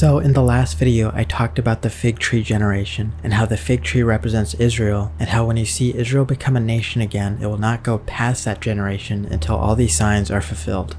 So in the last video, I talked about the fig tree generation and how the fig tree represents Israel, and how when you see Israel become a nation again, it will not go past that generation until all these signs are fulfilled.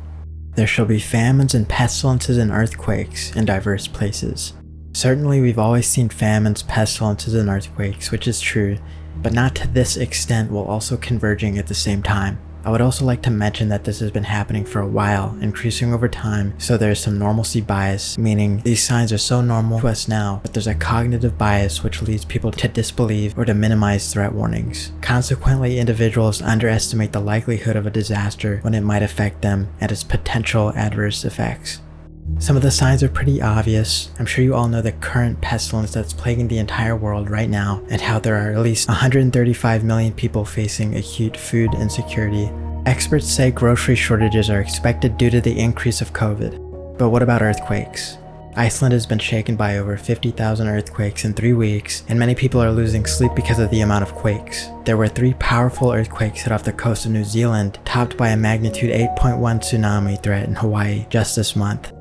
There shall be famines and pestilences and earthquakes in diverse places. Certainly we've always seen famines, pestilences, and earthquakes, which is true, but not to this extent while also converging at the same time. I would also like to mention that this has been happening for a while, increasing over time, so there is some normalcy bias, meaning these signs are so normal to us now, but there's a cognitive bias which leads people to disbelieve or to minimize threat warnings. Consequently, individuals underestimate the likelihood of a disaster when it might affect them and its potential adverse effects. Some of the signs are pretty obvious. I'm sure you all know the current pestilence that's plaguing the entire world right now, and how there are at least 135 million people facing acute food insecurity. Experts say grocery shortages are expected due to the increase of COVID. But what about earthquakes? Iceland has been shaken by over 50,000 earthquakes in 3 weeks, and many people are losing sleep because of the amount of quakes. There were 3 powerful earthquakes hit off the coast of New Zealand, topped by a magnitude 8.1 tsunami threat in Hawaii just this month.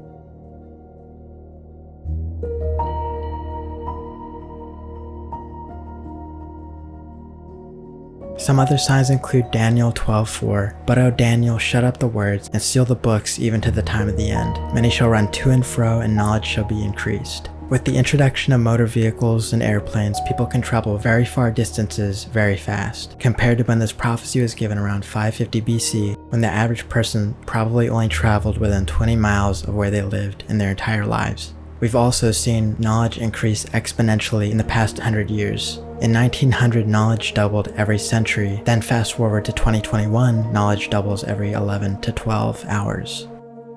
Some other signs include Daniel 12:4, "But O Daniel, shut up the words, and seal the books even to the time of the end. Many shall run to and fro, and knowledge shall be increased." With the introduction of motor vehicles and airplanes, people can travel very far distances very fast, compared to when this prophecy was given around 550 BC, when the average person probably only traveled within 20 miles of where they lived in their entire lives. We've also seen knowledge increase exponentially in the past 100 years. In 1900, knowledge doubled every century, then fast forward to 2021, knowledge doubles every 11 to 12 hours.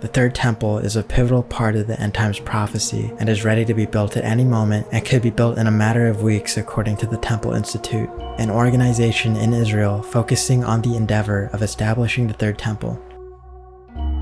The third temple is a pivotal part of the end times prophecy and is ready to be built at any moment and could be built in a matter of weeks according to the Temple Institute, an organization in Israel focusing on the endeavor of establishing the third temple.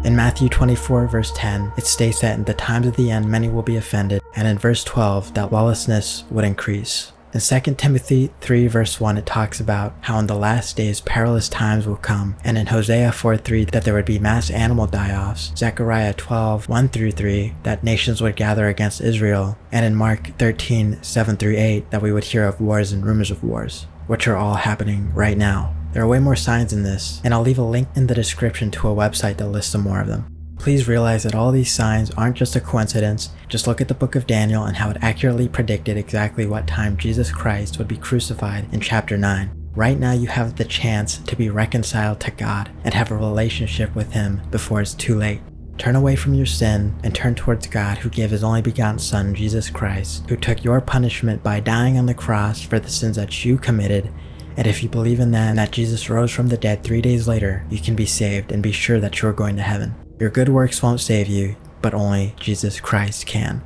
In Matthew 24 verse 10, it states that in the times of the end many will be offended, and in verse 12 that lawlessness would increase. In 2 Timothy 3 verse 1 it talks about how in the last days perilous times will come, and in Hosea 4:3 that there would be mass animal die-offs, Zechariah 12:1-3 that nations would gather against Israel, and in Mark 13:7-8 that we would hear of wars and rumors of wars, which are all happening right now. There are way more signs in this, and I'll leave a link in the description to a website that lists some more of them. Please realize that all these signs aren't just a coincidence. Just look at the book of Daniel and how it accurately predicted exactly what time Jesus Christ would be crucified in chapter 9. Right now you have the chance to be reconciled to God and have a relationship with Him before it's too late. Turn away from your sin and turn towards God, who gave His only begotten Son, Jesus Christ, who took your punishment by dying on the cross for the sins that you committed. And if you believe in that and that Jesus rose from the dead 3 days later, you can be saved and be sure that you're going to heaven. Your good works won't save you, but only Jesus Christ can.